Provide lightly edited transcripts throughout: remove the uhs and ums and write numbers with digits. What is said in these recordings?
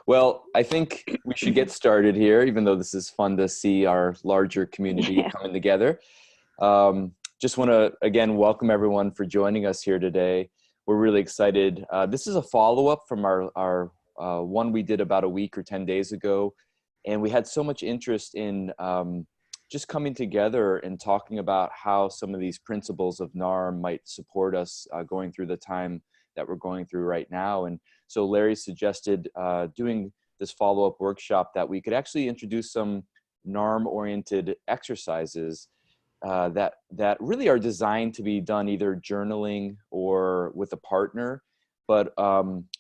Well, I think we should get started here, even though this is fun to see our larger community coming together. Just want to, again, welcome everyone for joining us here today. We're really excited. This is a follow-up from our one we did about a week or 10 days ago. And we had so much interest in just coming together and talking about how some of these principles of NARM might support us going through the time that we're going through right now. And so Larry suggested doing this follow-up workshop that we could actually introduce some NARM-oriented exercises that really are designed to be done either journaling or with a partner. But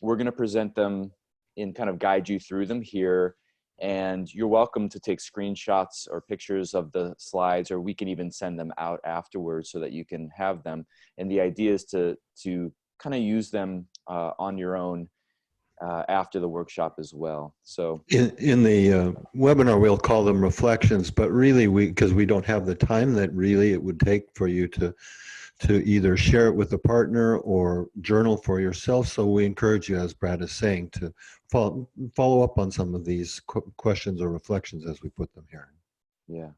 we're going to present them and kind of guide you through them here. And you're welcome to take screenshots or pictures of the slides, or we can even send them out afterwards so that you can have them. And the idea is to kind of use them on your own after the workshop as well. So in the webinar, we'll call them reflections, but really because we don't have the time that really it would take for you to either share it with a partner or journal for yourself. So we encourage you, as Brad is saying, to follow up on some of these questions or reflections as we put them here. Yeah.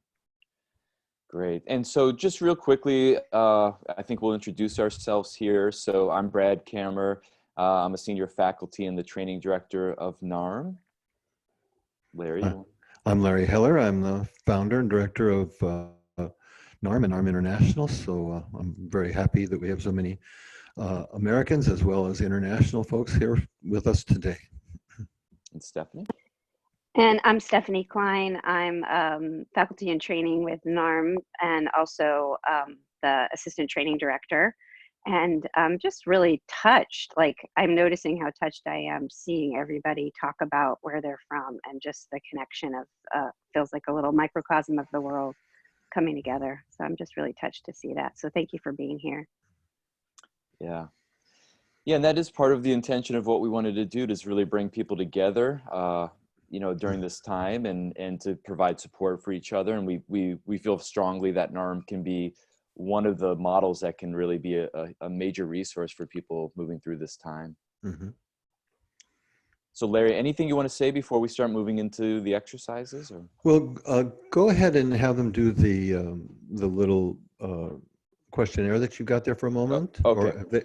Great. And so just real quickly, I think we'll introduce ourselves here. So I'm Brad Kammer. I'm a senior faculty and the training director of NARM. Larry? I'm Larry Heller. I'm the founder and director of NARM and NARM International. So I'm very happy that we have so many Americans as well as international folks here with us today. And Stefanie? And I'm Stefanie Klein. I'm faculty in training with NARM and also the assistant training director. And I'm just really touched, like I'm noticing how touched I am seeing everybody talk about where they're from and just the connection of, feels like a little microcosm of the world coming together. So I'm just really touched to see that. So thank you for being here. Yeah. Yeah, and that is part of the intention of what we wanted to do, is really bring people together, you know, during this time and to provide support for each other. And we feel strongly that NARM can be one of the models that can really be a major resource for people moving through this time. Mm-hmm. So Larry, anything you want to say before we start moving into the exercises? Or? Well, go ahead and have them do the little questionnaire that you got there for a moment. Oh, okay.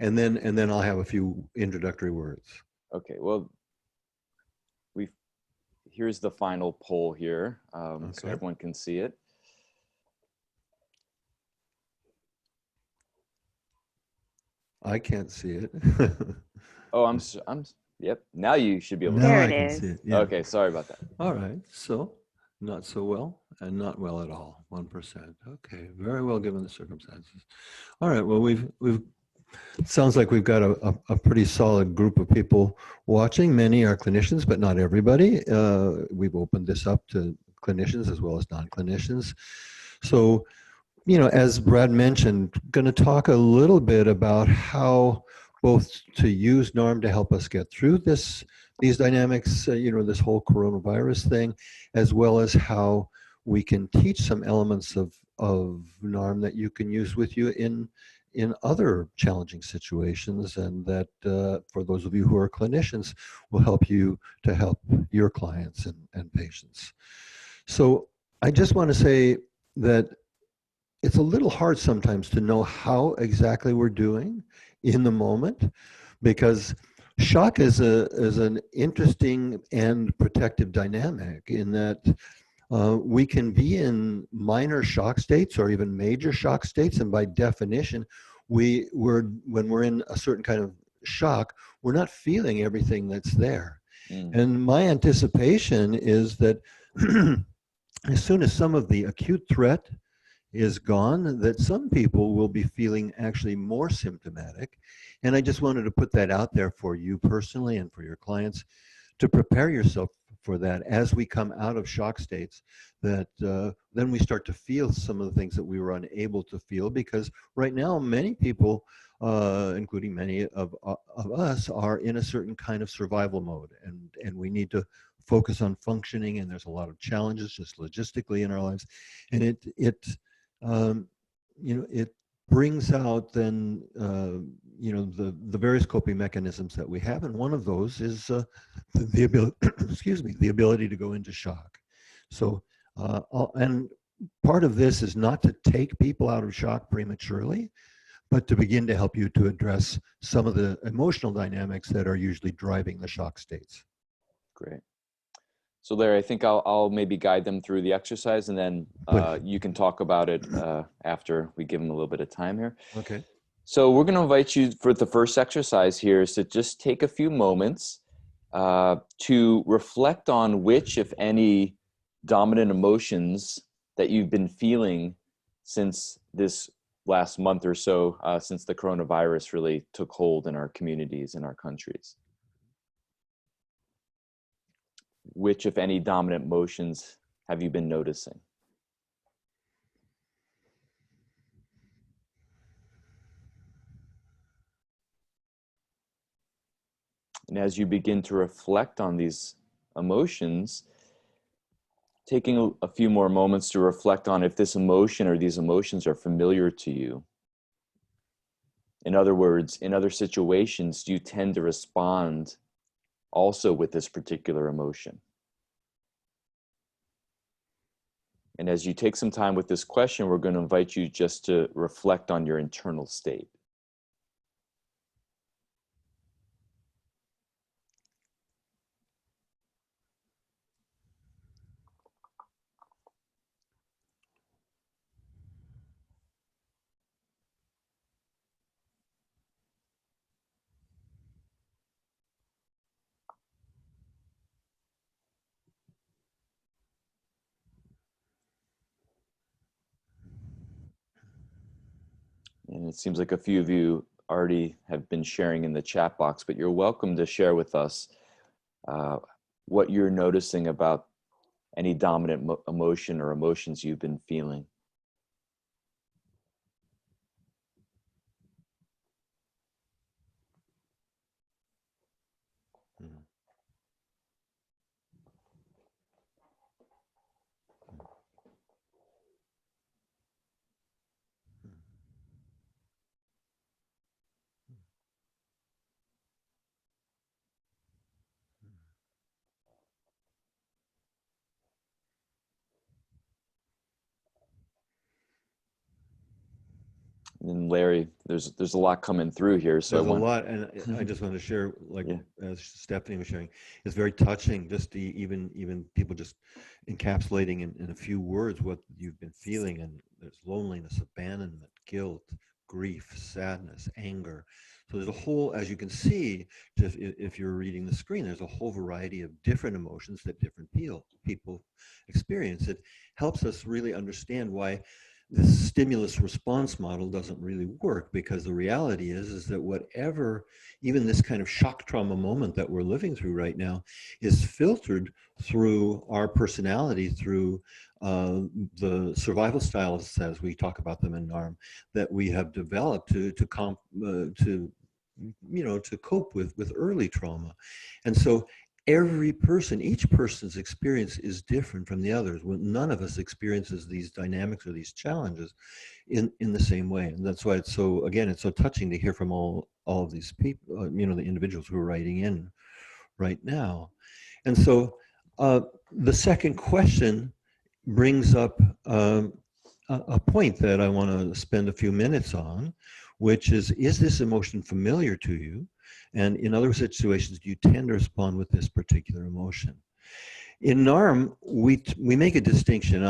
And then I'll have a few introductory words. Okay. Well, here's the final poll here, so everyone can see it. I can't see it. Oh, yep. Now you should be able to see it. There I it can is. see it. Yeah. Okay, sorry about that. All right. So not so well and not well at all. 1%. Okay. Very well given the circumstances. All right. Well, we've sounds like we've got a pretty solid group of people watching. Many are clinicians, but not everybody. We've opened this up to clinicians as well as non-clinicians. So, you know, as Brad mentioned, going to talk a little bit about how both to use NARM to help us get through these dynamics, you know, this whole coronavirus thing, as well as how we can teach some elements of NARM that you can use with you in other challenging situations, and that for those of you who are clinicians will help you to help your clients and patients. So I just want to say that it's a little hard sometimes to know how exactly we're doing in the moment, because shock is an interesting and protective dynamic in that we can be in minor shock states or even major shock states, and by definition, when we're in a certain kind of shock, we're not feeling everything that's there. And my anticipation is that as soon as some of the acute threat is gone, that some people will be feeling actually more symptomatic. And I just wanted to put that out there for you personally and for your clients to prepare yourself for that as we come out of shock states, that then we start to feel some of the things that we were unable to feel, because right now many people, including many of us, are in a certain kind of survival mode, and we need to focus on functioning, and there's a lot of challenges just logistically in our lives, and it you know, it brings out then the various coping mechanisms that we have, and one of those is the ability, excuse me, the ability to go into shock. So, and part of this is not to take people out of shock prematurely, but to begin to help you to address some of the emotional dynamics that are usually driving the shock states. Great. So Larry, I think I'll maybe guide them through the exercise, and then you can talk about it after we give them a little bit of time here. Okay. So we're going to invite you for the first exercise here is to just take a few moments to reflect on which, if any, dominant emotions that you've been feeling since this last month or so, since the coronavirus really took hold in our communities and our countries. Which, if any, dominant emotions have you been noticing? And as you begin to reflect on these emotions, taking a few more moments to reflect on if this emotion or these emotions are familiar to you. In other words, in other situations, do you tend to respond also with this particular emotion? And as you take some time with this question, we're going to invite you just to reflect on your internal state. And it seems like a few of you already have been sharing in the chat box, but you're welcome to share with us what you're noticing about any dominant emotion or emotions you've been feeling. And Larry, there's a lot coming through here. So there's a lot, and I just want to share, like as Stefanie was sharing, it's very touching. Just to even people just encapsulating in a few words what you've been feeling, and there's loneliness, abandonment, guilt, grief, sadness, anger. So there's a whole, as you can see, just if you're reading the screen, there's a whole variety of different emotions that different people experience. It helps us really understand why this stimulus response model doesn't really work, because the reality is that whatever, even this kind of shock trauma moment that we're living through right now, is filtered through our personality, through the survival styles, as we talk about them in NARM, that we have developed to cope with early trauma. And so every person, each person's experience is different from the others. None of us experiences these dynamics or these challenges in the same way. And that's why it's so, again, it's so touching to hear from all of these people, the individuals who are writing in right now. And so the second question brings up a point that I want to spend a few minutes on, which is this emotion familiar to you? And in other situations, do you tend to respond with this particular emotion? In NARM, we make a distinction.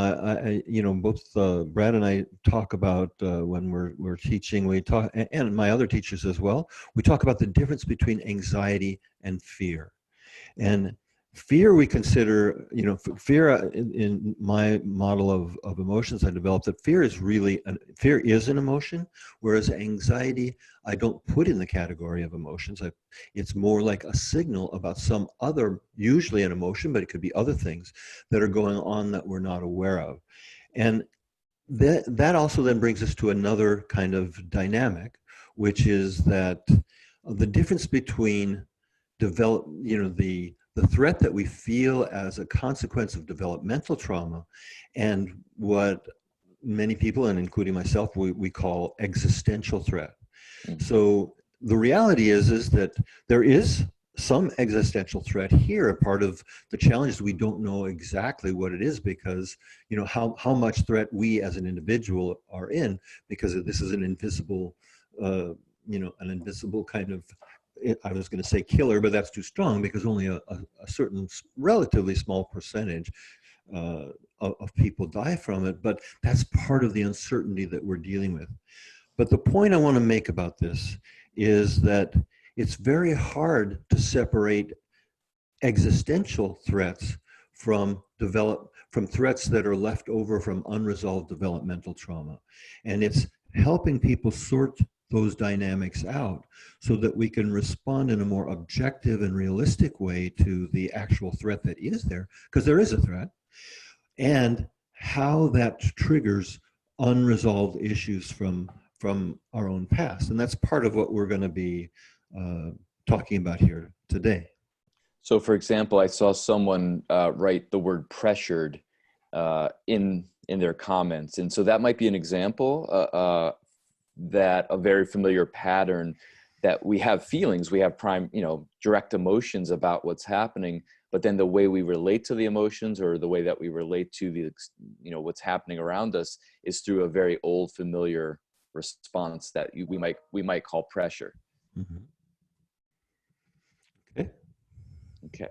Both Brad and I talk about when we're teaching. We talk, and my other teachers as well. We talk about the difference between anxiety and fear. And fear, we consider, fear in my model of emotions I developed, that fear is an emotion, whereas anxiety, I don't put in the category of emotions. It's more like a signal about some other, usually an emotion, but it could be other things that are going on that we're not aware of. And that also then brings us to another kind of dynamic, which is that the difference between the threat that we feel as a consequence of developmental trauma and what many people, and including myself, we call existential threat. Mm-hmm. So the reality is that there is some existential threat here. Part of the challenge is we don't know exactly what it is, because how much threat we as an individual are in, because this is an invisible an invisible kind of, I was going to say killer, but that's too strong, because only a certain relatively small percentage of people die from it. But that's part of the uncertainty that we're dealing with. But the point I want to make about this is that it's very hard to separate existential threats from threats that are left over from unresolved developmental trauma. And it's helping people sort those dynamics out so that we can respond in a more objective and realistic way to the actual threat that is there, because there is a threat, and how that triggers unresolved issues from our own past. And that's part of what we're going to be talking about here today. So, for example, I saw someone write the word pressured in their comments. And so that might be an example that a very familiar pattern, that we have feelings, we have direct emotions about what's happening, but then the way we relate to the emotions, or the way that we relate to the, what's happening around us, is through a very old familiar response that we might call pressure. Mm-hmm. Okay.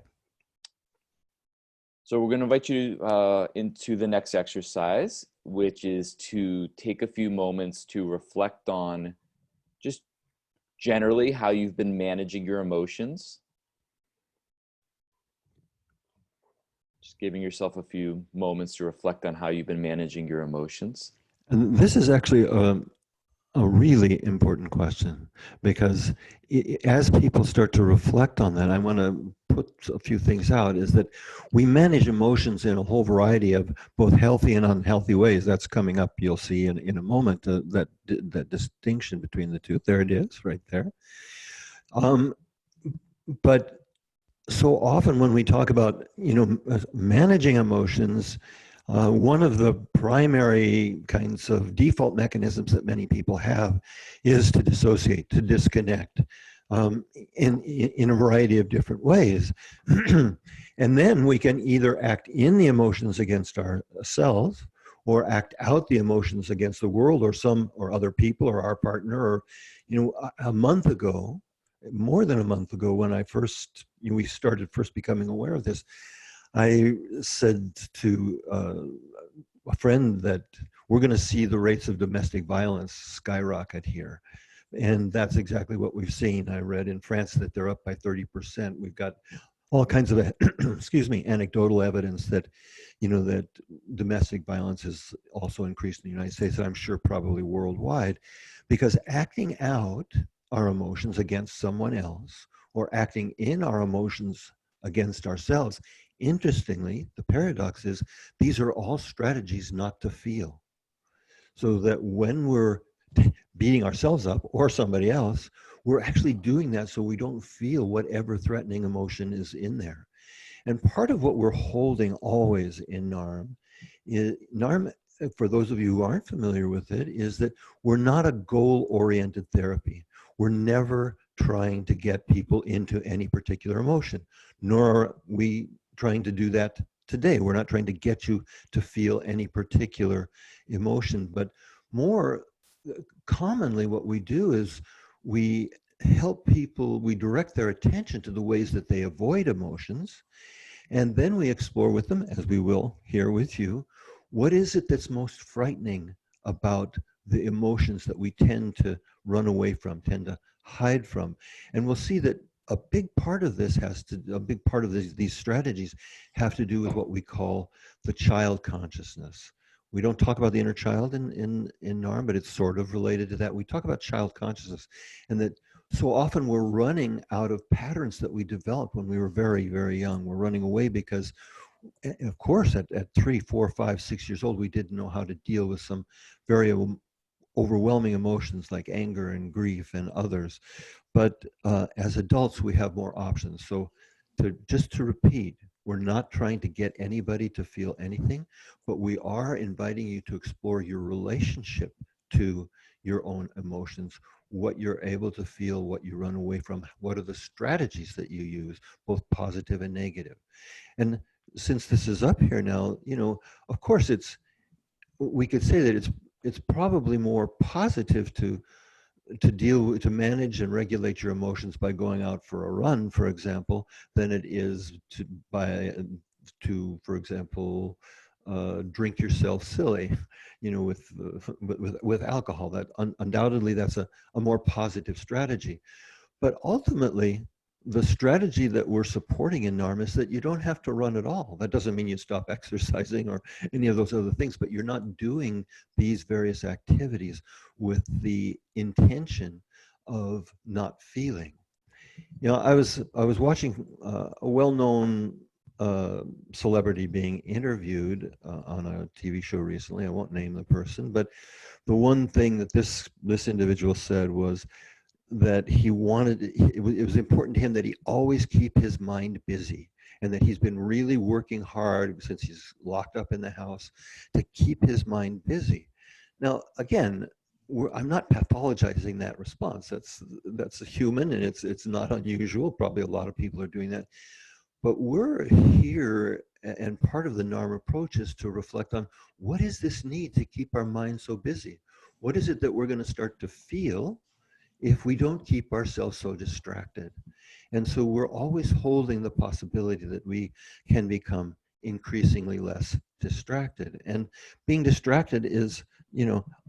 So we're going to invite you into the next exercise, which is to take a few moments to reflect on just generally how you've been managing your emotions. Just giving yourself a few moments to reflect on how you've been managing your emotions. And this is actually a really important question, because as people start to reflect on that, I want to put a few things out, is that we manage emotions in a whole variety of both healthy and unhealthy ways. That's coming up, you'll see in a moment, that distinction between the two. There it is, right there. But so often when we talk about managing emotions, one of the primary kinds of default mechanisms that many people have is to dissociate, to disconnect, in a variety of different ways. And then we can either act in the emotions against ourselves, or act out the emotions against the world, or other people, or our partner. Or a month ago, more than a month ago, when we started first becoming aware of this, I said to a friend that we're going to see the rates of domestic violence skyrocket here. And that's exactly what we've seen. I read in France that they're up by 30%. We've got all kinds of, anecdotal evidence that, that domestic violence has also increased in the United States, and I'm sure probably worldwide, because acting out our emotions against someone else, or acting in our emotions against ourselves, interestingly, the paradox is these are all strategies not to feel. So that when we're beating ourselves up, or somebody else, we're actually doing that so we don't feel whatever threatening emotion is in there. And part of what we're holding always in NARM for those of you who aren't familiar with it, is that we're not a goal-oriented therapy. We're never trying to get people into any particular emotion, nor are we trying to do that today. We're not trying to get you to feel any particular emotion, but more commonly what we do is we help people, we direct their attention to the ways that they avoid emotions, and then we explore with them, as we will here with you, what is it that's most frightening about the emotions that we tend to run away from, tend to hide from. And we'll see that a big part of this these strategies have to do with what we call the child consciousness. We don't talk about the inner child in NARM, but it's sort of related to that. We talk about child consciousness, and that so often we're running out of patterns that we developed when we were very, very young. We're running away because, of course, at 3, 4, 5, 6 years old, we didn't know how to deal with some very overwhelming emotions like anger and grief and others. But as adults, we have more options. So just to repeat, we're not trying to get anybody to feel anything, but we are inviting you to explore your relationship to your own emotions, what you're able to feel, what you run away from, what are the strategies that you use, both positive and negative. And since this is up here now, of course we could say that it's probably more positive to manage and regulate your emotions by going out for a run, for example, than it is to, for example, drink yourself silly, with alcohol. That undoubtedly that's a more positive strategy. But ultimately, the strategy that we're supporting in NARM is that you don't have to run at all. That doesn't mean you stop exercising or any of those other things, but you're not doing these various activities with the intention of not feeling. I was watching a well-known celebrity being interviewed on a TV show recently. I won't name the person, but the one thing that this individual said was that it was important to him that he always keep his mind busy, and that he's been really working hard since he's locked up in the house to keep his mind busy. Now, again, I'm not pathologizing that response. That's a human, and it's not unusual. Probably a lot of people are doing that. But we're here, and part of the NARM approach is to reflect on what is this need to keep our mind so busy? What is it that we're going to start to feel if we don't keep ourselves so distracted? And so we're always holding the possibility that we can become increasingly less distracted. And being distracted is,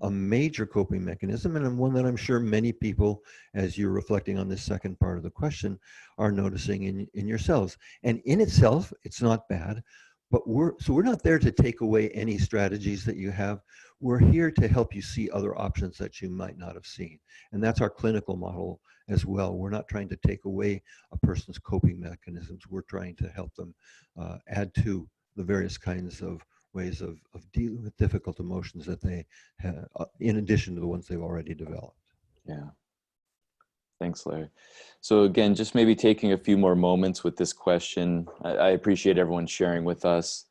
a major coping mechanism, and one that I'm sure many people, as you're reflecting on this second part of the question, are noticing in yourselves. And in itself, it's not bad, but we're not there to take away any strategies that you have. We're here to help you see other options that you might not have seen. And that's our clinical model as well. We're not trying to take away a person's coping mechanisms. We're trying to help them add to the various kinds of ways of dealing with difficult emotions that they have, in addition to the ones they've already developed. Yeah. Thanks, Larry. So again, just maybe taking a few more moments with this question. I appreciate everyone sharing with us.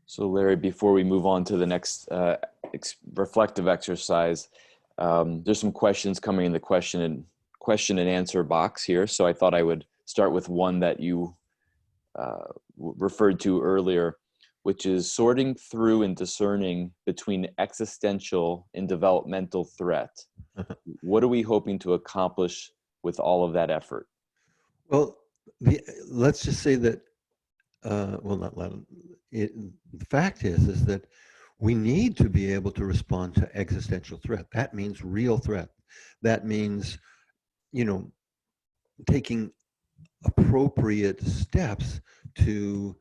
So Larry, before we move on to the next reflective exercise, there's some questions coming in the question and answer box here. So I thought I would start with one that you referred to earlier, which is sorting through and discerning between existential and developmental threat. What are we hoping to accomplish with all of that effort? Well, let's just say that, the fact is that we need to be able to respond to existential threat. That means real threat. That means, taking appropriate steps to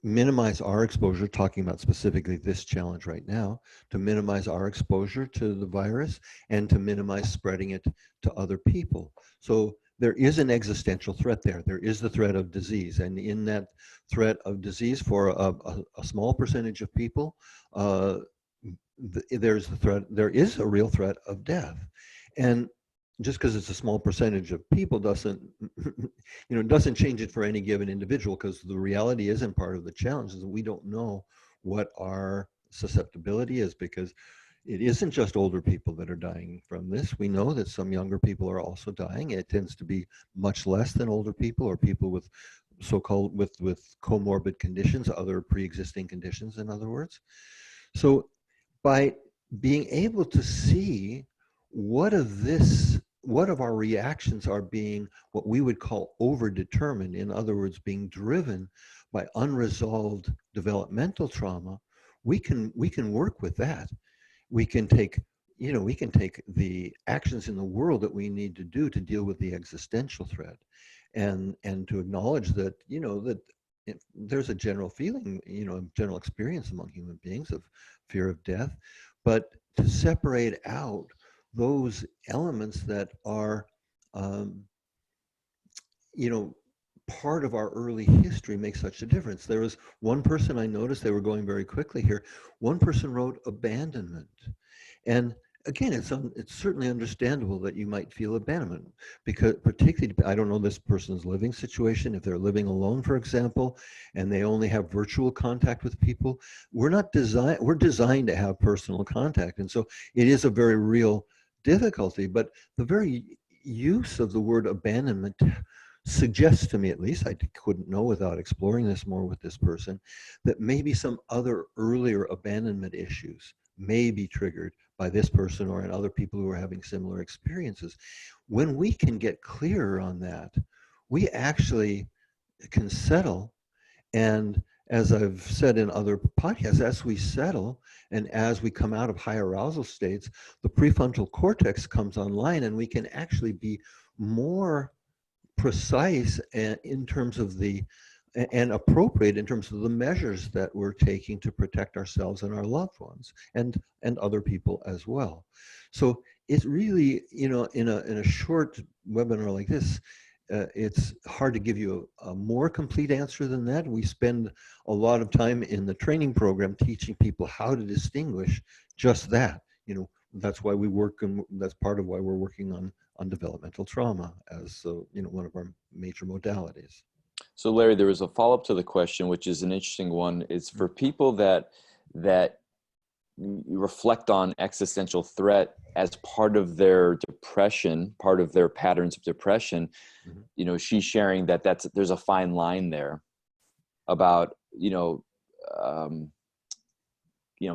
minimize our exposure, talking about specifically this challenge right now, to minimize our exposure to the virus and to minimize spreading it to other people. So there is an existential threat there. There is the threat of disease. And in that threat of disease, for a small percentage of people, there is a real threat of death. And just because it's a small percentage of people doesn't change it for any given individual, because the reality is, and part of the challenge is that we don't know what our susceptibility is, because it isn't just older people that are dying from this. We know that some younger people are also dying. It tends to be much less than older people, or people with so-called with comorbid conditions, other pre-existing conditions, in other words. So by being able to see what of our reactions are being what we would call overdetermined, in other words, being driven by unresolved developmental trauma, we can work with that. We can take the actions in the world that we need to do to deal with the existential threat, and to acknowledge that there's a general feeling, general experience among human beings of fear of death, but to separate out those elements that are part of our early history makes such a difference. There was one person I noticed, they were going very quickly here. One person wrote abandonment. And again, it's certainly understandable that you might feel abandonment, because particularly, I don't know this person's living situation, if they're living alone, for example, and they only have virtual contact with people. We're designed to have personal contact. And so it is a very real difficulty, but the very use of the word abandonment suggests to me, at least, I couldn't know without exploring this more with this person, that maybe some other earlier abandonment issues may be triggered by this person or in other people who are having similar experiences. When we can get clearer on that, we actually can settle. And as I've said in other podcasts, as we settle and as we come out of high arousal states, the prefrontal cortex comes online, and we can actually be more precise in terms of and appropriate in terms of the measures that we're taking to protect ourselves and our loved ones and other people as well. So it's really, in a short webinar like this, it's hard to give you a more complete answer than that. We spend a lot of time in the training program teaching people how to distinguish just that. That's why we work, and that's part of why we're working on developmental trauma as one of our major modalities. So Larry, there was a follow-up to the question, which is an interesting one. It's for people that reflect on existential threat as part of their depression, part of their patterns of depression. Mm-hmm. She's sharing that there's a fine line there about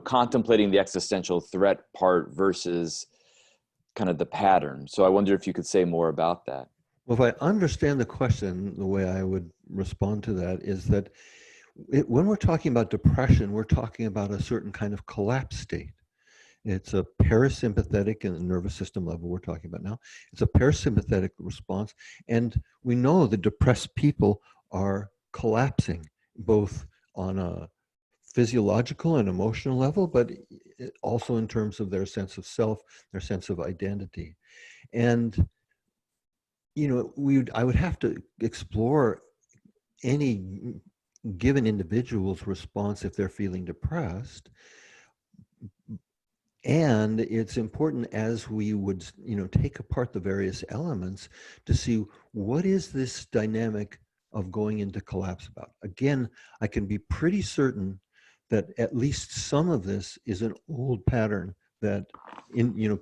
contemplating the existential threat part versus kind of the pattern. So I wonder if you could say more about that. Well, if I understand the question, the way I would respond to that is that when we're talking about depression, we're talking about a certain kind of collapse state. It's a parasympathetic and nervous system level we're talking about now. It's a parasympathetic response. And we know that depressed people are collapsing, both on a physiological and emotional level, but also in terms of their sense of self, their sense of identity. And I would have to explore any given individual's response if they're feeling depressed. And it's important, as we would, take apart the various elements, to see what is this dynamic of going into collapse about. Again, I can be pretty certain that at least some of this is an old pattern that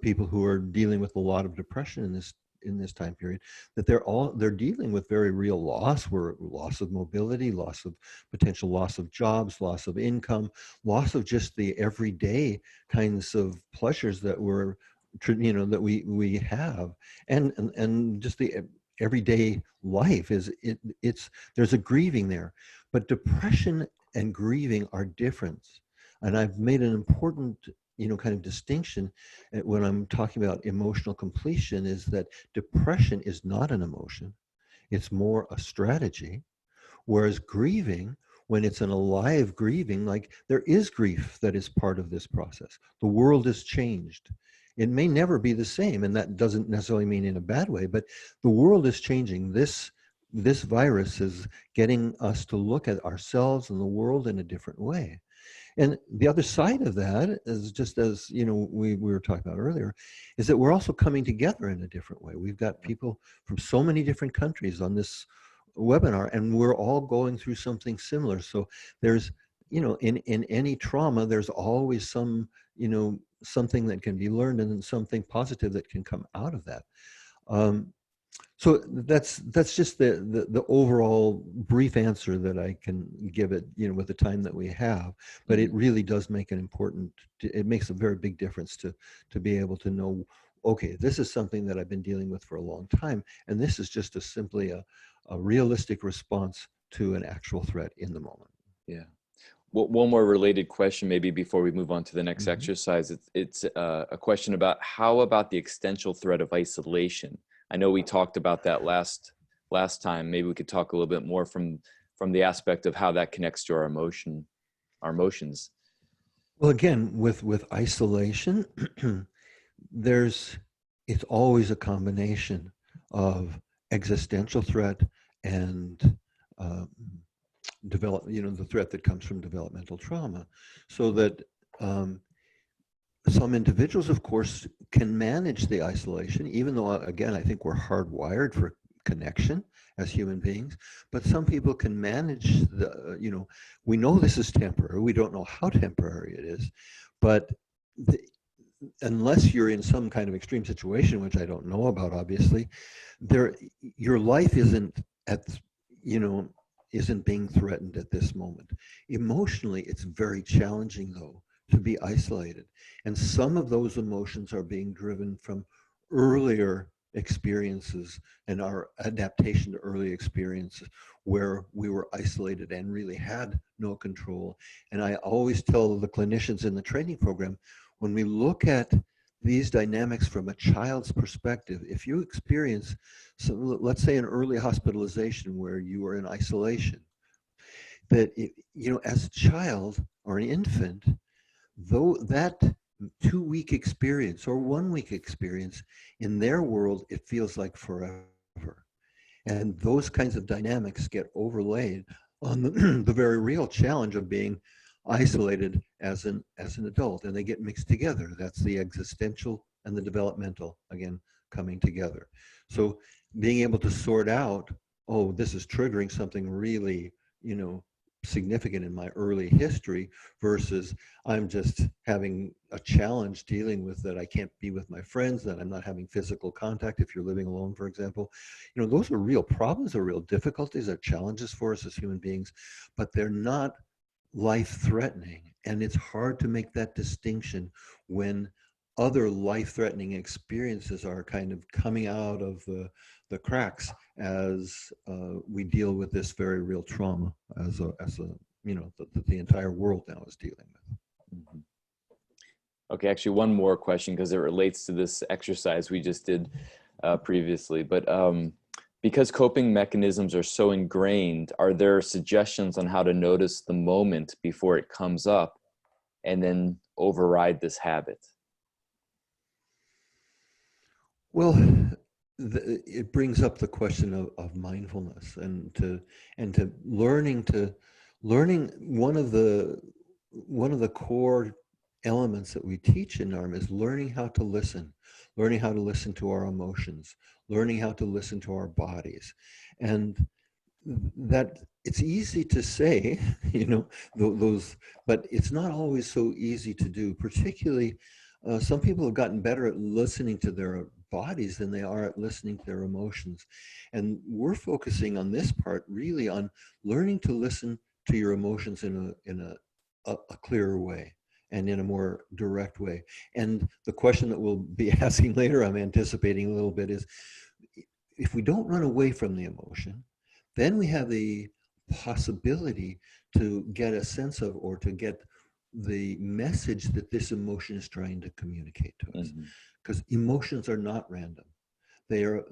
people who are dealing with a lot of depression in this time period, that they're dealing with very real loss of mobility, potential loss of jobs, loss of income, loss of just the everyday kinds of pleasures that that we have, and just the everyday life there's a grieving there. But depression and grieving are different, and I've made an important kind of distinction when I'm talking about emotional completion, is that depression is not an emotion. It's more a strategy. Whereas grieving, when it's an alive grieving, like there is grief that is part of this process. The world has changed. It may never be the same, and that doesn't necessarily mean in a bad way, but the world is changing. This virus is getting us to look at ourselves and the world in a different way. And the other side of that is, just as we were talking about earlier, is that we're also coming together in a different way. We've got people from so many different countries on this webinar, and we're all going through something similar. So there's, in any trauma, there's always some, something that can be learned and something positive that can come out of that. So that's just the overall brief answer that I can give it, with the time that we have. But it really does make it makes a very big difference to be able to know, okay, this is something that I've been dealing with for a long time, and this is just simply a realistic response to an actual threat in the moment. Yeah. Well, one more related question, maybe before we move on to the next exercise. It's a question about how about the existential threat of isolation? I know we talked about that last time. Maybe we could talk a little bit more from the aspect of how that connects to our emotions. Well, again, with isolation, it's always a combination of existential threat and the threat that comes from developmental trauma. So that some individuals, of course, can manage the isolation, even though, again, I think we're hardwired for connection as human beings, but some people can manage we know this is temporary. We don't know how temporary it is, but unless you're in some kind of extreme situation, which I don't know about, obviously, your life isn't being threatened at this moment. Emotionally, it's very challenging, though, to be isolated. And some of those emotions are being driven from earlier experiences and our adaptation to early experiences where we were isolated and really had no control. And I always tell the clinicians in the training program, when we look at these dynamics from a child's perspective, if you experience, let's say, an early hospitalization where you are in isolation, that as a child or an infant, though that 2-week experience or 1-week experience, in their world, it feels like forever. And those kinds of dynamics get overlaid on the very real challenge of being isolated as an adult, and they get mixed together. That's the existential and the developmental, again, coming together. So being able to sort out, oh, this is triggering something really, significant in my early history, versus I'm just having a challenge dealing with that I can't be with my friends, that I'm not having physical contact if you're living alone, for example. Those are real problems, are real difficulties, are challenges for us as human beings, but they're not life-threatening. And it's hard to make that distinction when other life-threatening experiences are kind of coming out of the cracks as we deal with this very real trauma as the entire world now is dealing with. Mm-hmm. Okay, actually one more question, because it relates to this exercise we just did previously, but because coping mechanisms are so ingrained, are there suggestions on how to notice the moment before it comes up and then override this habit? Well, it brings up the question of mindfulness and to learning one of the core elements that we teach in NARM is learning how to listen to our emotions, learning how to listen to our bodies. And that it's easy to say, those, but it's not always so easy to do. Particularly, some people have gotten better at listening to their bodies than they are at listening to their emotions. And we're focusing on this part really on learning to listen to your emotions in a clearer way and in a more direct way. And the question that we'll be asking later, I'm anticipating a little bit, is if we don't run away from the emotion, then we have the possibility to get a sense of, or to get the message that this emotion is trying to communicate to us. Because emotions are not random. They are,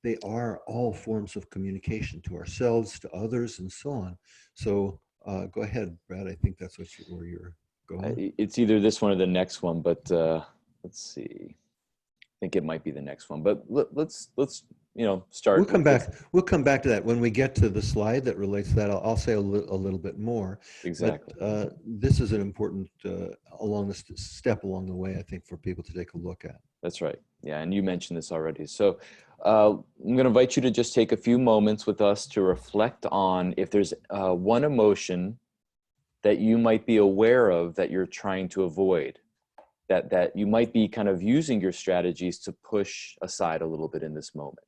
they are all forms of communication to ourselves, to others, and so on. So go ahead, Brad. I think that's where you're going. It's either this one or the next one, but let's see. I think it might be the next one, but let's start. We'll come back to that when we get to the slide that relates to that. I'll say a little bit more. Exactly. But this is an important step along the way, I think, for people to take a look at. That's right. Yeah, and you mentioned this already. So I'm going to invite you to just take a few moments with us to reflect on if there's one emotion that you might be aware of that you're trying to avoid, that you might be kind of using your strategies to push aside a little bit in this moment.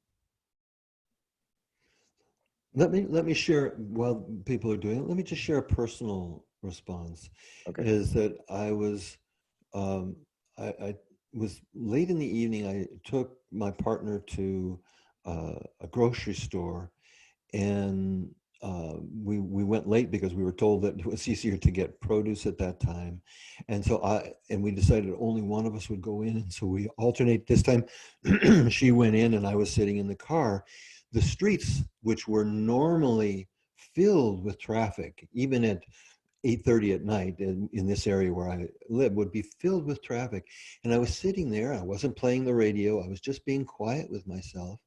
Let me share, while people are doing it, let me just share a personal response. Okay. Is that I was late in the evening. I took my partner to a grocery store, and we went late because we were told that it was easier to get produce at that time. And so we decided only one of us would go in. And so we alternate. This time she went in and I was sitting in the car. The streets, which were normally filled with traffic, even at 8:30 at night in this area where I live, would be filled with traffic. And I was sitting there. I wasn't playing the radio. I was just being quiet with myself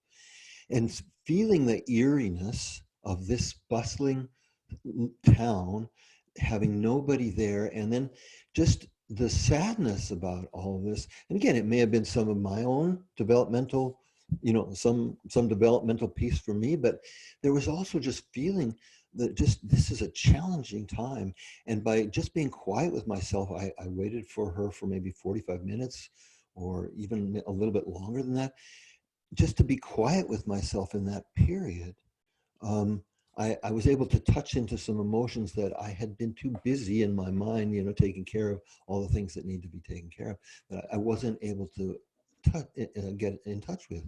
and feeling the eeriness of this bustling town, having nobody there, and then just the sadness about all of this. And again, it may have been some of my own developmental, some developmental piece for me, but there was also just feeling that just this is a challenging time. And by just being quiet with myself, I waited for her for maybe 45 minutes or even a little bit longer than that, just to be quiet with myself in that period. I was able to touch into some emotions that I had been too busy in my mind, taking care of all the things that need to be taken care of, that I wasn't able to get in touch with.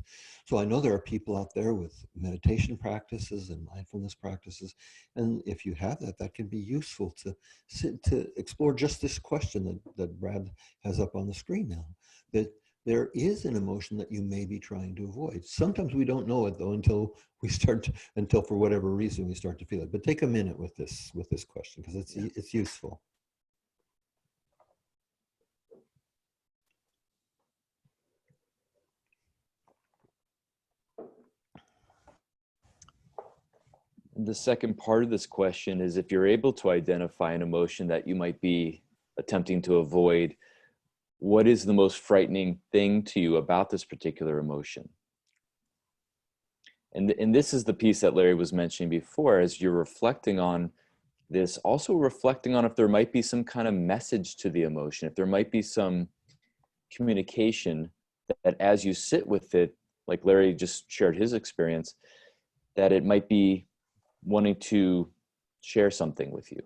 So I know there are people out there with meditation practices and mindfulness practices, and if you have that, that can be useful to explore just this question that Brad has up on the screen now, that there is an emotion that you may be trying to avoid. Sometimes we don't know it though until for whatever reason we start to feel it. But take a minute with this question, because it's useful. The second part of this question is, if you're able to identify an emotion that you might be attempting to avoid, what is the most frightening thing to you about this particular emotion? And this is the piece that Larry was mentioning before, as you're reflecting on this, also reflecting on if there might be some kind of message to the emotion, if there might be some communication that as you sit with it, like Larry just shared his experience, that it might be wanting to share something with you.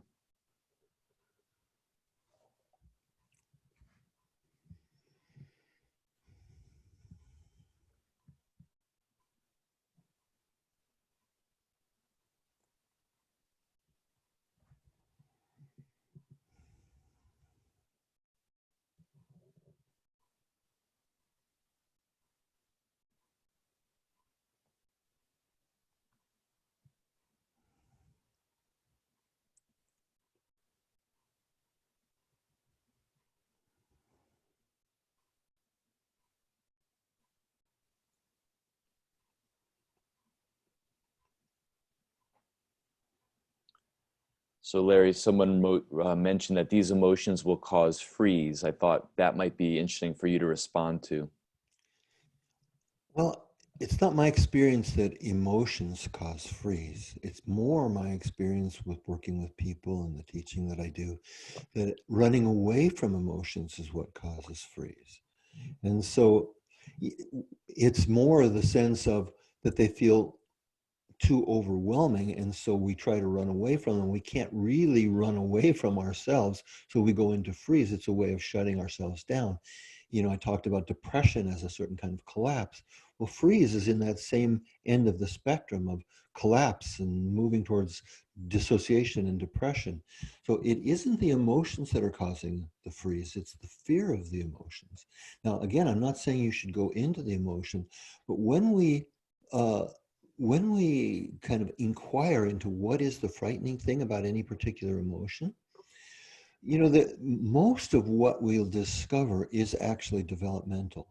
So Larry, someone mentioned that these emotions will cause freeze. I thought that might be interesting for you to respond to. Well, it's not my experience that emotions cause freeze. It's more my experience with working with people and the teaching that I do, that running away from emotions is what causes freeze. And so it's more the sense of that they feel too overwhelming, and so we try to run away from them. We can't really run away from ourselves, so we go into freeze. It's a way of shutting ourselves down. I talked about depression as a certain kind of collapse. Well, freeze is in that same end of the spectrum of collapse and moving towards dissociation and depression. So it isn't the emotions that are causing the freeze, it's the fear of the emotions. Now, again, I'm not saying you should go into the emotion, but when we kind of inquire into what is the frightening thing about any particular emotion, most of what we'll discover is actually developmental.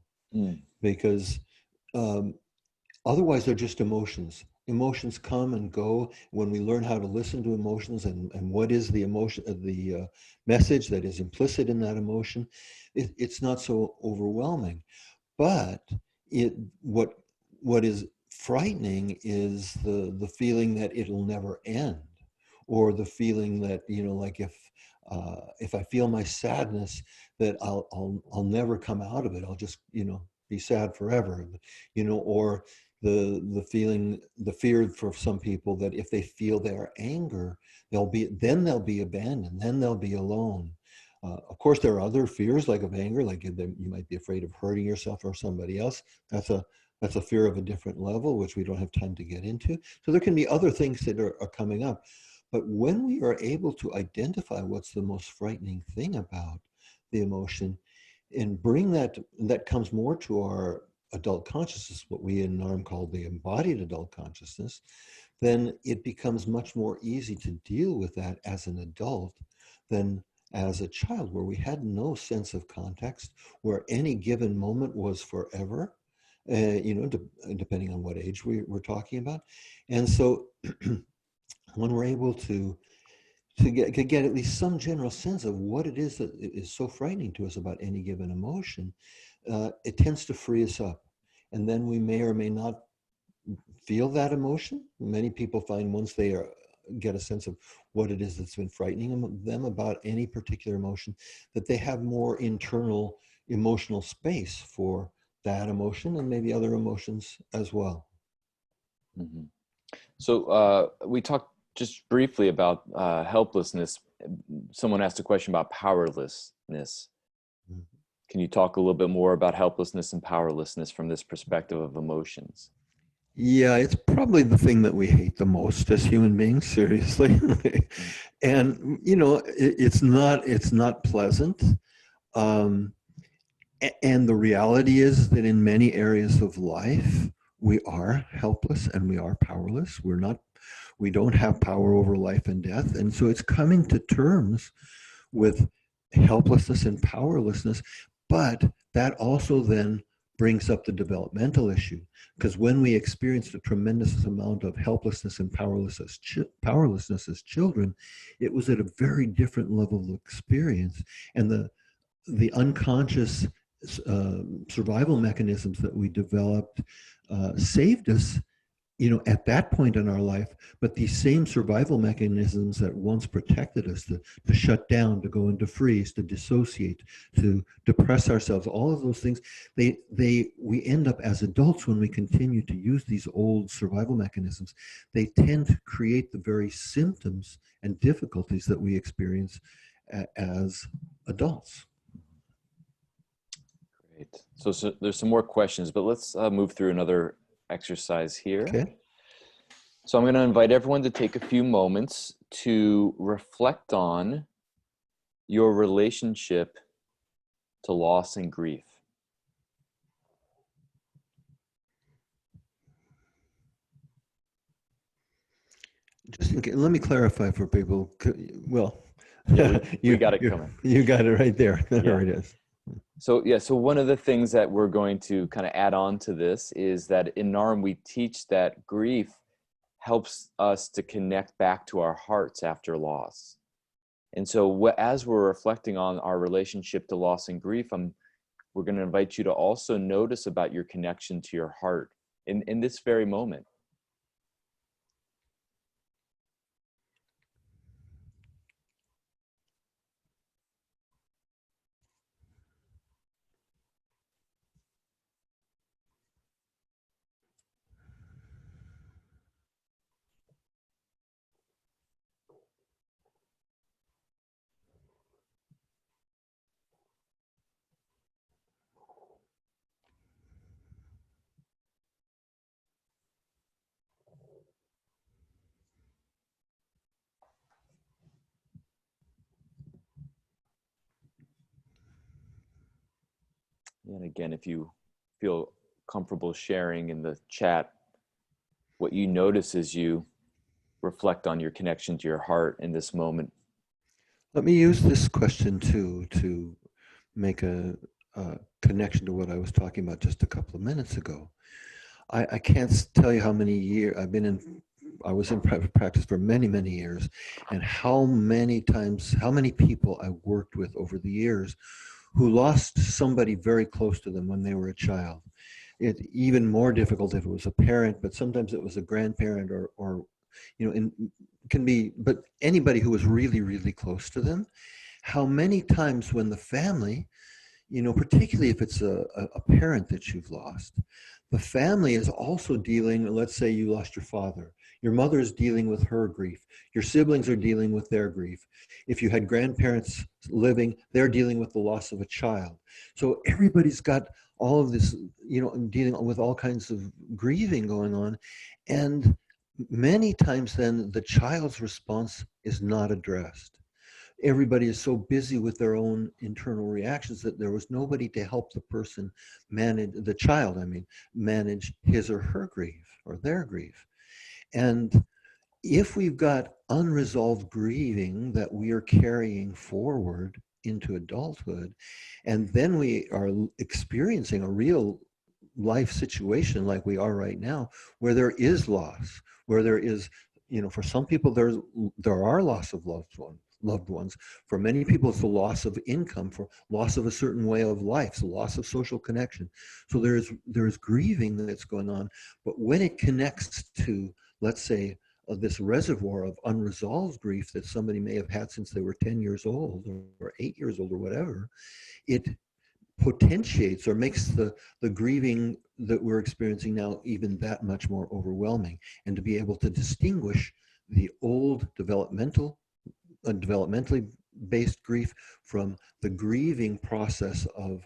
Because otherwise they're just emotions. Emotions come and go. When we learn how to listen to emotions and what is the emotion, the message that is implicit in that emotion, it's not so overwhelming. But what is frightening is the feeling that it'll never end, or the feeling that like if I feel my sadness, that I'll never come out of it. I'll just be sad forever, or the fear for some people that if they feel their anger, they'll be abandoned, then they'll be alone. Of course, there are other fears like of anger, like you might be afraid of hurting yourself or somebody else. That's a fear of a different level, which we don't have time to get into. So there can be other things that are coming up. But when we are able to identify what's the most frightening thing about the emotion and bring that comes more to our adult consciousness, what we in NARM call the embodied adult consciousness, then it becomes much more easy to deal with that as an adult than as a child, where we had no sense of context, where any given moment was forever. depending on what age we're talking about. And so when we're able to get at least some general sense of what it is that is so frightening to us about any given emotion, it tends to free us up. And then we may or may not feel that emotion. Many people find once they get a sense of what it is that's been frightening them about any particular emotion, that they have more internal emotional space for that emotion and maybe other emotions as well. Mm-hmm. So we talked just briefly about helplessness. Someone asked a question about powerlessness. Mm-hmm. Can you talk a little bit more about helplessness and powerlessness from this perspective of emotions? Yeah, it's probably the thing that we hate the most as human beings, seriously. And, it's not pleasant. And the reality is that in many areas of life, we are helpless and we are powerless. We don't have power over life and death. And so it's coming to terms with helplessness and powerlessness. But that also then brings up the developmental issue, because when we experienced a tremendous amount of helplessness and powerlessness as children, it was at a very different level of experience. And the unconscious survival mechanisms that we developed saved us, at that point in our life. But these same survival mechanisms that once protected us, to shut down, to go into freeze, to dissociate, to depress ourselves, all of those things, we end up as adults, when we continue to use these old survival mechanisms, they tend to create the very symptoms and difficulties that we experience as adults. Great. So there's some more questions, but let's move through another exercise here. Okay. So I'm going to invite everyone to take a few moments to reflect on your relationship to loss and grief. Let me clarify for people. Well, yeah, we got it coming. You got it right there. There it is. So one of the things that we're going to kind of add on to this is that in NARM, we teach that grief helps us to connect back to our hearts after loss. And so as we're reflecting on our relationship to loss and grief, we're going to invite you to also notice about your connection to your heart in this very moment. And again, if you feel comfortable sharing in the chat what you notice as you reflect on your connection to your heart in this moment. Let me use this question to make a connection to what I was talking about just a couple of minutes ago. I can't tell you how many years I was in private practice for many, many years, and how many people I worked with over the years who lost somebody very close to them when they were a child. It's even more difficult if it was a parent, but sometimes it was a grandparent or but anybody who was really, really close to them. How many times when the family, particularly if it's a parent that you've lost, the family is also dealing, let's say you lost your father, your mother is dealing with her grief, your siblings are dealing with their grief. If you had grandparents living, they're dealing with the loss of a child. So everybody's got all of this, dealing with all kinds of grieving going on. And many times then the child's response is not addressed. Everybody is so busy with their own internal reactions that there was nobody to help the child manage his or her grief or their grief. And if we've got unresolved grieving that we are carrying forward into adulthood, and then we are experiencing a real life situation like we are right now, where there is loss, where there is, for some people there are loss of loved ones. For many people, it's the loss of income, for loss of a certain way of life, the loss of social connection. So there's grieving that's going on. But when it connects to, let's say, this reservoir of unresolved grief that somebody may have had since they were 10 years old or 8 years old or whatever, it potentiates or makes the grieving that we're experiencing now even that much more overwhelming. And to be able to distinguish the old developmentally based grief from the grieving process of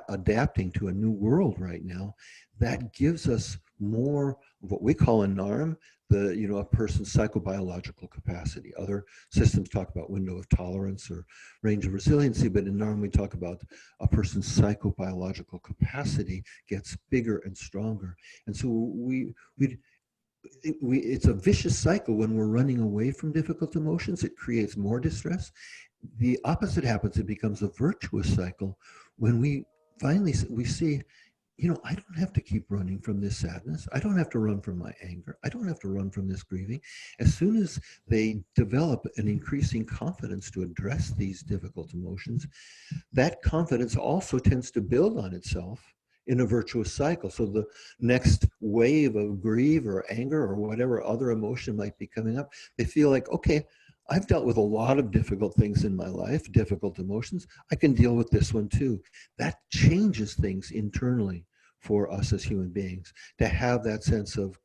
adapting to a new world right now, that gives us more of what we call in NARM, a person's psychobiological capacity. Other systems talk about window of tolerance or range of resiliency, but in NARM we talk about a person's psychobiological capacity gets bigger and stronger. And so it's a vicious cycle. When we're running away from difficult emotions, it creates more distress. The opposite happens. It becomes a virtuous cycle when we finally see, I don't have to keep running from this sadness. I don't have to run from my anger. I don't have to run from this grieving. As soon as they develop an increasing confidence to address these difficult emotions, that confidence also tends to build on itself in a virtuous cycle. So the next wave of grief or anger or whatever other emotion might be coming up, they feel like, okay, I've dealt with a lot of difficult things in my life, difficult emotions. I can deal with this one too. That changes things internally for us as human beings, to have that sense of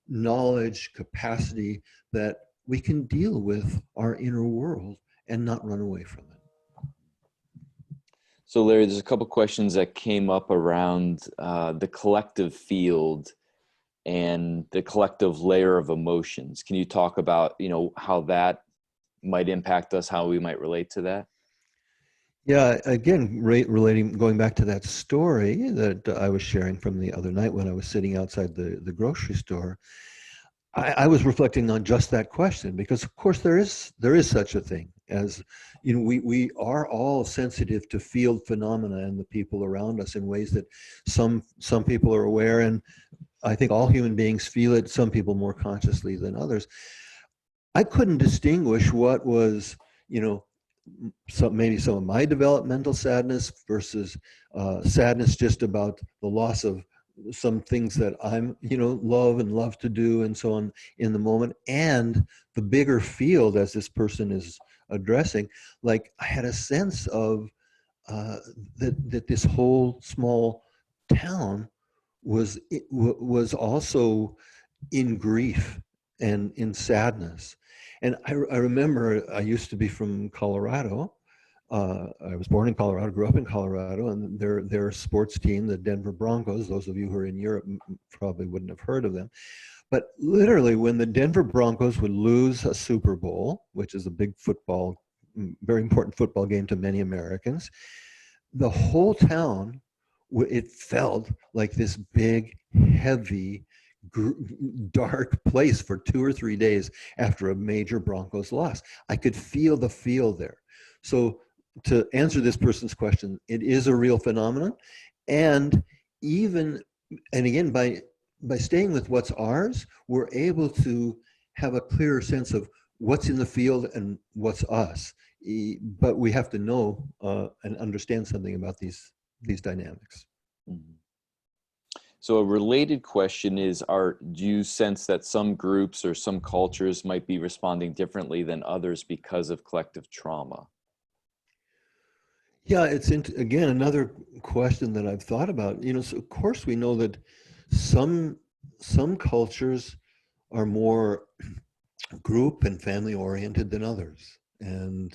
knowledge, capacity, that we can deal with our inner world and not run away from it. So Larry, there's a couple questions that came up around the collective field and the collective layer of emotions. Can you talk about, how that might impact us, how we might relate to that? Yeah, again, going back to that story that I was sharing from the other night when I was sitting outside the grocery store, I was reflecting on just that question, because of course there is such a thing as, we are all sensitive to field phenomena and the people around us in ways that some people are aware, and I think all human beings feel it, some people more consciously than others. I couldn't distinguish what was, maybe some of my developmental sadness versus sadness just about the loss of some things that I'm, love to do and so on in the moment, and the bigger field as this person is addressing. Like, I had a sense of that this whole small town was also in grief and in sadness. And I remember I used to be from Colorado. I was born in Colorado, grew up in Colorado, and their sports team, the Denver Broncos, those of you who are in Europe probably wouldn't have heard of them. But literally, when the Denver Broncos would lose a Super Bowl, which is a big football, very important football game to many Americans, the whole town, it felt like this big, heavy, dark place for 2 or 3 days after a major Broncos loss. I could feel the feel there. So to answer this person's question, it is a real phenomenon. And again, by staying with what's ours, we're able to have a clearer sense of what's in the field and what's us. But we have to know and understand something about these dynamics. Mm-hmm. So a related question is, do you sense that some groups or some cultures might be responding differently than others because of collective trauma? Yeah, it's again another question that I've thought about. So of course we know that some cultures are more group and family oriented than others, and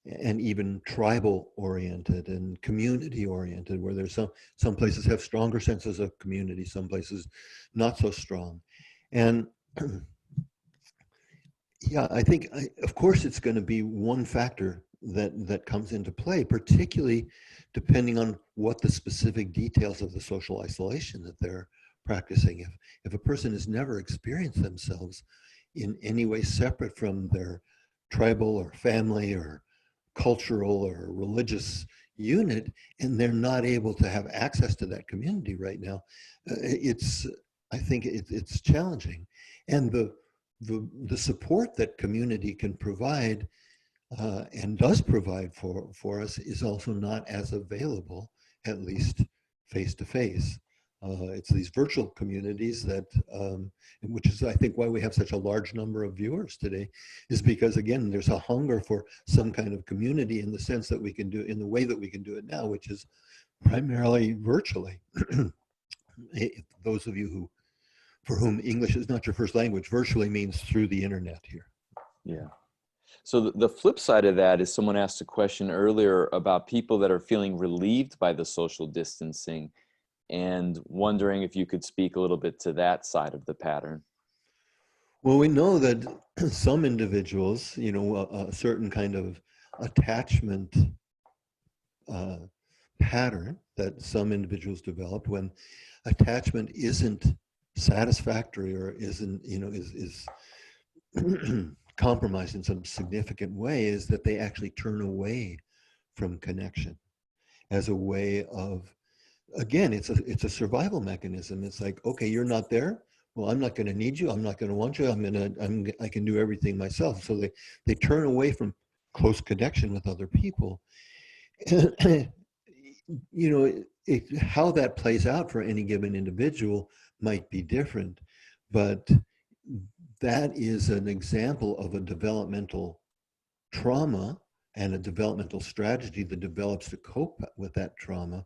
and even tribal oriented and community oriented, where there's some places have stronger senses of community, some places not so strong. And yeah, I think, of course, it's going to be one factor that comes into play, particularly depending on what the specific details of the social isolation that they're practicing. If a person has never experienced themselves in any way separate from their tribal or family or cultural or religious, unit, and they're not able to have access to that community right now. I think it's challenging, and the support that community can provide and does provide for us is also not as available, at least face to face. It's these virtual communities that, which is I think why we have such a large number of viewers today, is because again there's a hunger for some kind of community in the sense that we can do in the way that we can do it now, which is primarily virtually. Those of you who for whom English is not your first language, virtually means through the internet here. Yeah. So the flip side of that is someone asked a question earlier about people that are feeling relieved by the social distancing and wondering if you could speak a little bit to that side of the pattern. Well, we know that some individuals, a certain kind of attachment pattern that some individuals develop when attachment isn't satisfactory or isn't, is compromised in some significant way, is that they actually turn away from connection as a way of, again, it's a survival mechanism. It's like, okay, you're not there. Well, I'm not going to need you. I'm not going to want you. I can do everything myself. So they turn away from close connection with other people. How that plays out for any given individual might be different, but that is an example of a developmental trauma and a developmental strategy that develops to cope with that trauma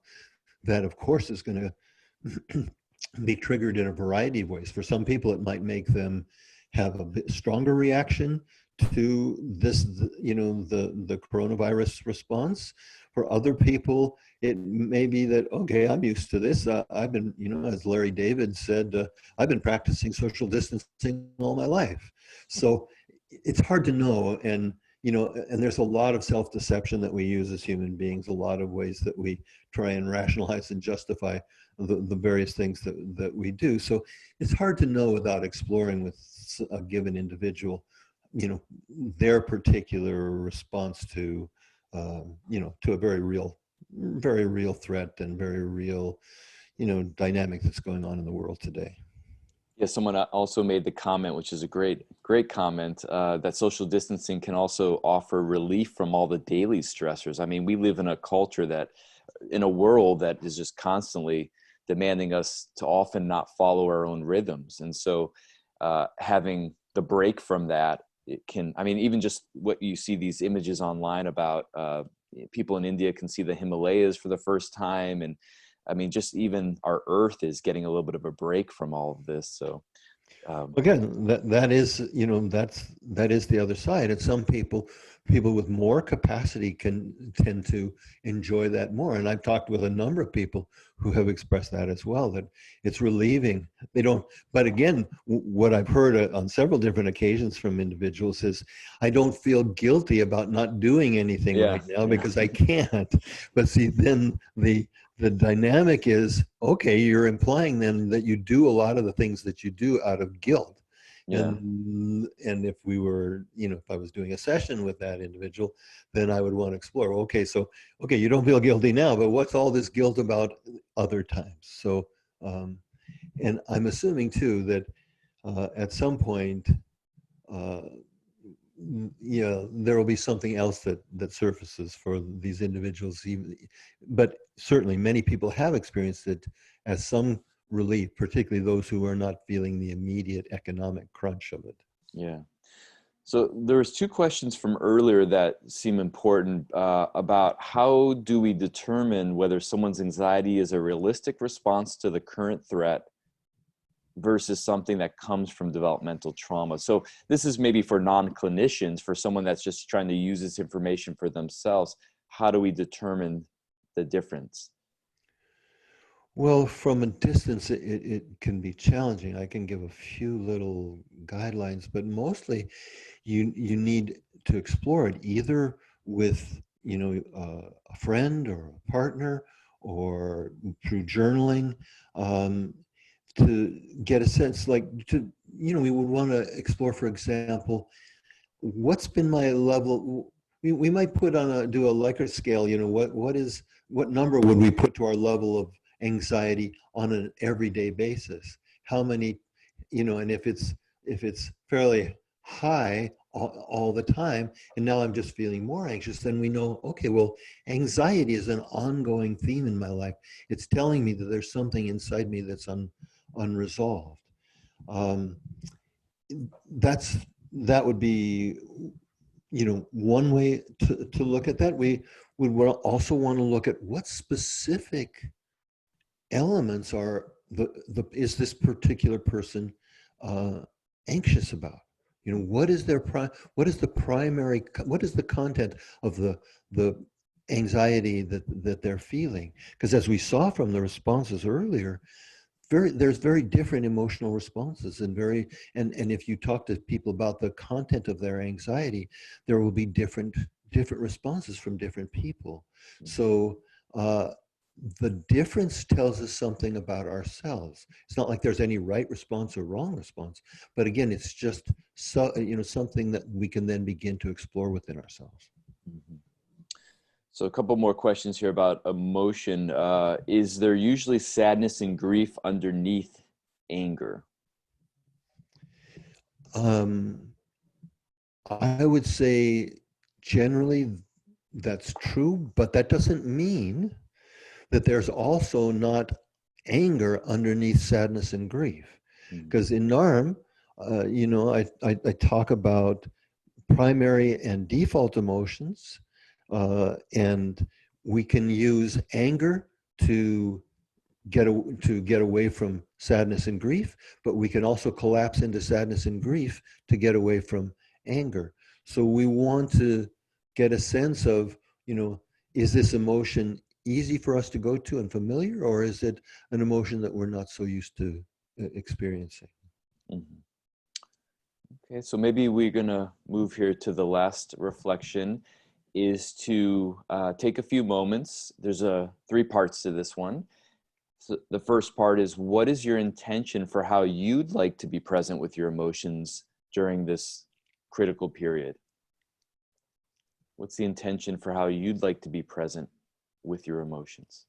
that, of course, is going to be triggered in a variety of ways. For some people, it might make them have a bit stronger reaction to this, the coronavirus response. For other people, it may be that, okay, I'm used to this. I've been, as Larry David said, I've been practicing social distancing all my life. So it's hard to know. And, and there's a lot of self-deception that we use as human beings, a lot of ways that we try and rationalize and justify the various things that we do. So it's hard to know without exploring with a given individual, their particular response to, to a very real threat and very real, dynamic that's going on in the world today. Yeah, someone also made the comment, which is a great comment, that social distancing can also offer relief from all the daily stressors. I mean, we live in a world that is just constantly demanding us to often not follow our own rhythms. And so having the break from that, it can, I mean, even just what you see these images online about people in India can see the Himalayas for the first time. And I mean, just even our earth is getting a little bit of a break from all of this. So again, that is the other side. And some people with more capacity can tend to enjoy that more. And I've talked with a number of people who have expressed that as well, that it's relieving. They don't, but again, what I've heard on several different occasions from individuals is, I don't feel guilty about not doing anything right now because I can't. But see, then the dynamic is, okay, you're implying then that you do a lot of the things that you do out of guilt. Yeah. And if we were, if I was doing a session with that individual, then I would want to explore, okay, you don't feel guilty now, but what's all this guilt about other times? So, and I'm assuming too that at some point, there will be something else that surfaces for these individuals. But certainly many people have experienced it as some relief, particularly those who are not feeling the immediate economic crunch of it. Yeah. So there's two questions from earlier that seem important about how do we determine whether someone's anxiety is a realistic response to the current threat versus something that comes from developmental trauma. So this is maybe for non-clinicians, for someone that's just trying to use this information for themselves. How do we determine the difference? Well, from a distance, it can be challenging. I can give a few little guidelines, but mostly you need to explore it either with, a friend or a partner or through journaling, to get a sense, we would want to explore, for example, what's been my level, we might put on do a Likert scale, you know, what number would we put to our level of anxiety on an everyday basis? How many, you know, and if it's fairly high all the time, and now I'm just feeling more anxious, then we know, okay, well, anxiety is an ongoing theme in my life. It's telling me that there's something inside me that's unresolved. That would be, you know, one way to look at that. We would also want to look at what specific elements are is this particular person anxious about? You know, what is the content of the anxiety that they're feeling? Because as we saw from the responses earlier, there's very different emotional responses, and if you talk to people about the content of their anxiety, there will be different responses from different people. So the difference tells us something about ourselves. It's not like there's any right response or wrong response, but again, it's just something that we can then begin to explore within ourselves. Mm-hmm. So a couple more questions here about emotion. Is there usually sadness and grief underneath anger? I would say generally that's true, but that doesn't mean that there's also not anger underneath sadness and grief. Because in NARM, you know, I talk about primary and default emotions, and we can use anger to get away from sadness and grief, but we can also collapse into sadness and grief to get away from anger. So we want to get a sense of, you know, is this emotion easy for us to go to and familiar, or is it an emotion that we're not so used to experiencing? Mm-hmm. Okay, so maybe we're gonna move here to the last reflection, is to take a few moments. There's three parts to this one. So the first part is, what is your intention for how you'd like to be present with your emotions during this critical period? What's the intention for how you'd like to be present with your emotions?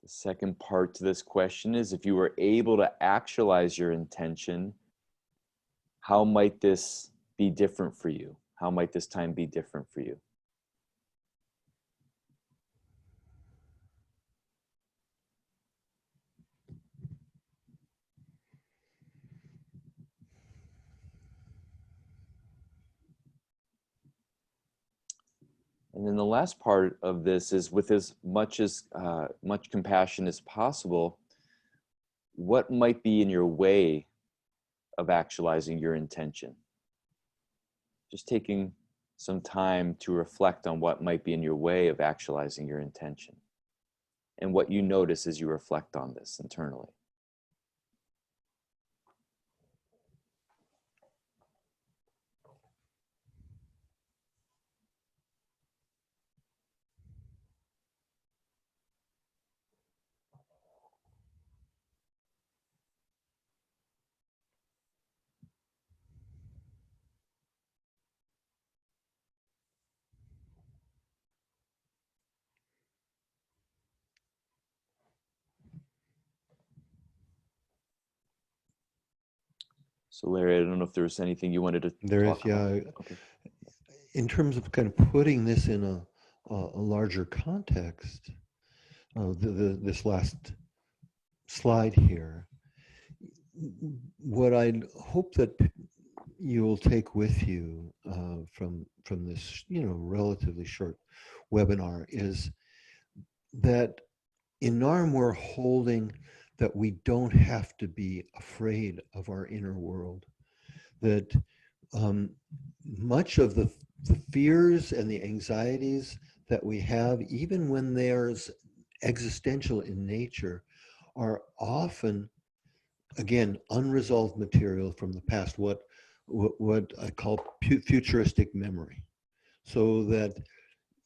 The second part to this question is, if you were able to actualize your intention, how might this be different for you? How might this time be different for you? And then the last part of this is, with as much compassion as possible, what might be in your way of actualizing your intention? Just taking some time to reflect on what might be in your way of actualizing your intention and what you notice as you reflect on this internally. So Larry, I don't know if there was anything you wanted to talk about. Okay. In terms of kind of putting this in a larger context, this last slide here, what I hope that you will take with you from this, you know, relatively short webinar is that in NARM we're holding that we don't have to be afraid of our inner world, that much of the fears and the anxieties that we have, even when there's existential in nature, are often, again, unresolved material from the past, what I call futuristic memory. So that,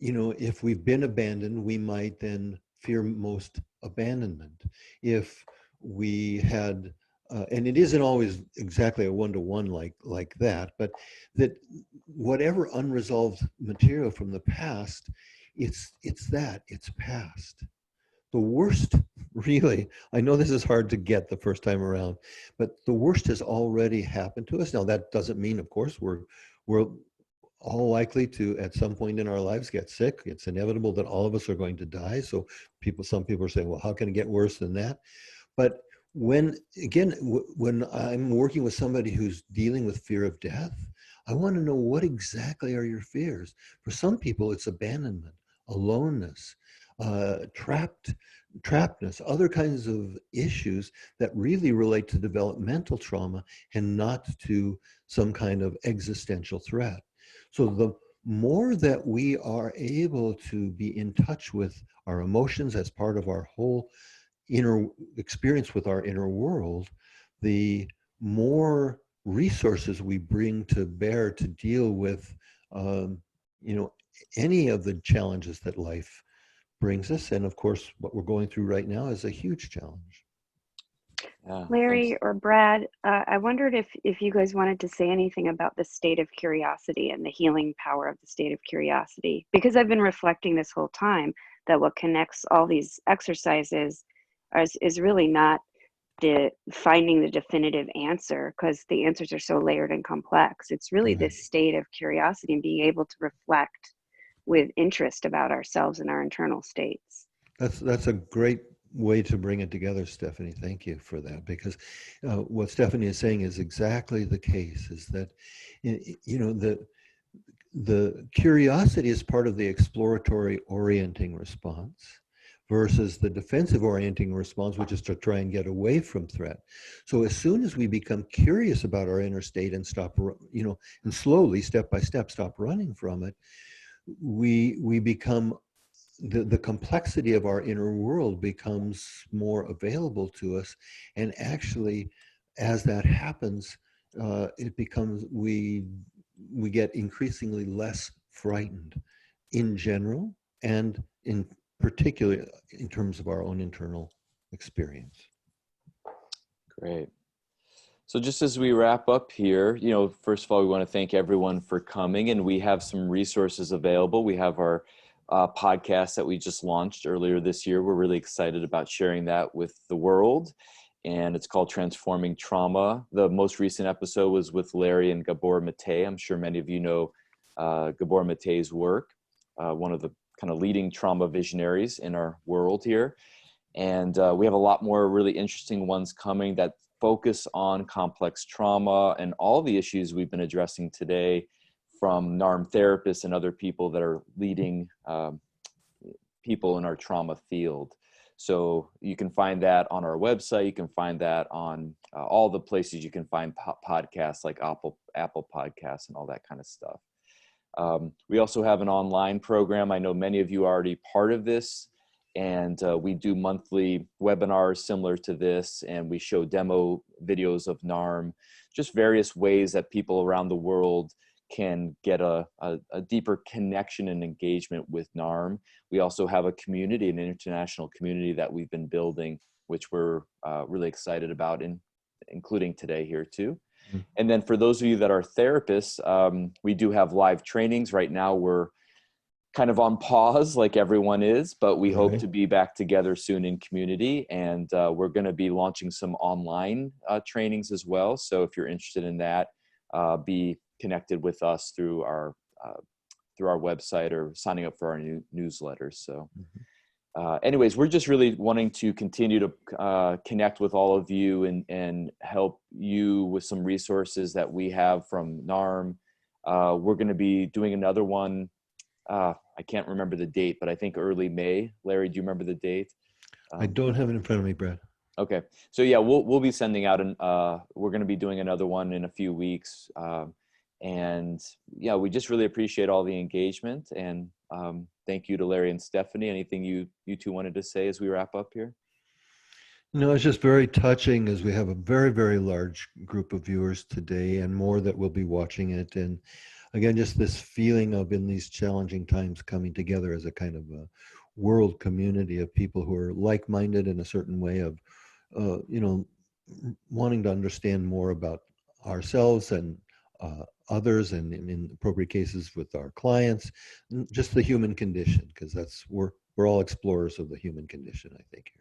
if we've been abandoned, we might then fear most abandonment. If we had, and it isn't always exactly a one-to-one like that, but that whatever unresolved material from the past, it's past. The worst, really, I know this is hard to get the first time around, but the worst has already happened to us. Now, that doesn't mean, of course, we're all likely to, at some point in our lives, get sick. It's inevitable that all of us are going to die. So some people are saying, well, how can it get worse than that? But when I'm working with somebody who's dealing with fear of death, I want to know, what exactly are your fears? For some people, it's abandonment, aloneness, trappedness, other kinds of issues that really relate to developmental trauma and not to some kind of existential threat. So the more that we are able to be in touch with our emotions as part of our whole inner experience with our inner world, the more resources we bring to bear to deal with, any of the challenges that life brings us. And of course, what we're going through right now is a huge challenge. Yeah, Larry thanks. or Brad, I wondered if you guys wanted to say anything about the state of curiosity and the healing power of the state of curiosity, because I've been reflecting this whole time that what connects all these exercises is really not finding the definitive answer, because the answers are so layered and complex. It's really Right. this state of curiosity and being able to reflect with interest about ourselves and our internal states. That's a great way to bring it together, Stefanie. Thank you for that, because what Stefanie is saying is exactly the case. Is that the curiosity is part of the exploratory orienting response versus the defensive orienting response, which is to try and get away from threat. So as soon as we become curious about our inner state and stop, and slowly, step by step, stop running from it, we become, the complexity of our inner world becomes more available to us. And actually, as that happens, it becomes, we get increasingly less frightened in general, and in particular in terms of our own internal experience. Great. So just as we wrap up here, first of all, we want to thank everyone for coming, and we have some resources available. We have our podcast that we just launched earlier this year. We're really excited about sharing that with the world, and it's called Transforming Trauma. The most recent episode was with Larry and Gabor Mate. I'm sure many of you know Gabor Mate's work, one of the kind of leading trauma visionaries in our world here. And we have a lot more really interesting ones coming that focus on complex trauma and all the issues we've been addressing today, from NARM therapists and other people that are leading people in our trauma field. So you can find that on our website. You can find that on all the places you can find podcasts, like Apple Podcasts and all that kind of stuff. We also have an online program. I know many of you are already part of this. And we do monthly webinars similar to this, and we show demo videos of NARM, just various ways that people around the world can get a deeper connection and engagement with NARM. We also have a community, an international community that we've been building, which we're really excited about, including today here too. Mm-hmm. And then for those of you that are therapists, we do have live trainings. Right now we're kind of on pause like everyone is, but we hope to be back together soon in community. And we're going to be launching some online trainings as well. So if you're interested in that, be connected with us through our website or signing up for our newsletters. So anyways, we're just really wanting to continue to connect with all of you and help you with some resources that we have from NARM. We're going to be doing another one. I can't remember the date, but I think early May. Larry, do you remember the date? I don't have it in front of me, Brad. Okay. So yeah, we'll be sending out we're going to be doing another one in a few weeks. And yeah, we just really appreciate all the engagement, and thank you to Larry and Stefanie. Anything you two wanted to say as we wrap up here? No, it's just very touching, as we have a very, very large group of viewers today, and more that will be watching it. And again, just this feeling of in these challenging times coming together as a kind of a world community of people who are like-minded in a certain way of, wanting to understand more about ourselves and others, and in appropriate cases with our clients, just the human condition, because we're all explorers of the human condition, I think.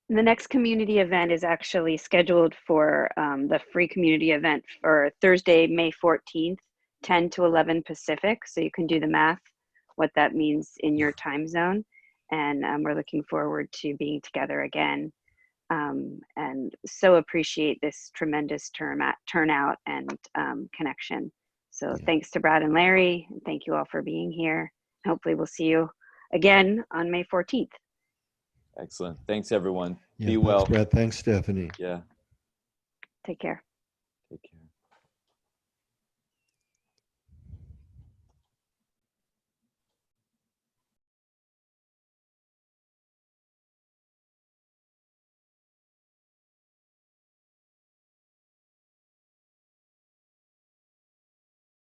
The next community event is actually scheduled for the free community event for Thursday, May 14th, 10 to 11 Pacific. So you can do the math, what that means in your time zone. And we're looking forward to being together again. And so appreciate this tremendous turnout and connection. So thanks to Brad and Larry, and thank you all for being here. Hopefully we'll see you again on May 14th. Excellent. Thanks, everyone. Yeah, Be well. Thanks, Brad. Thanks, Stefanie. Yeah. Take care.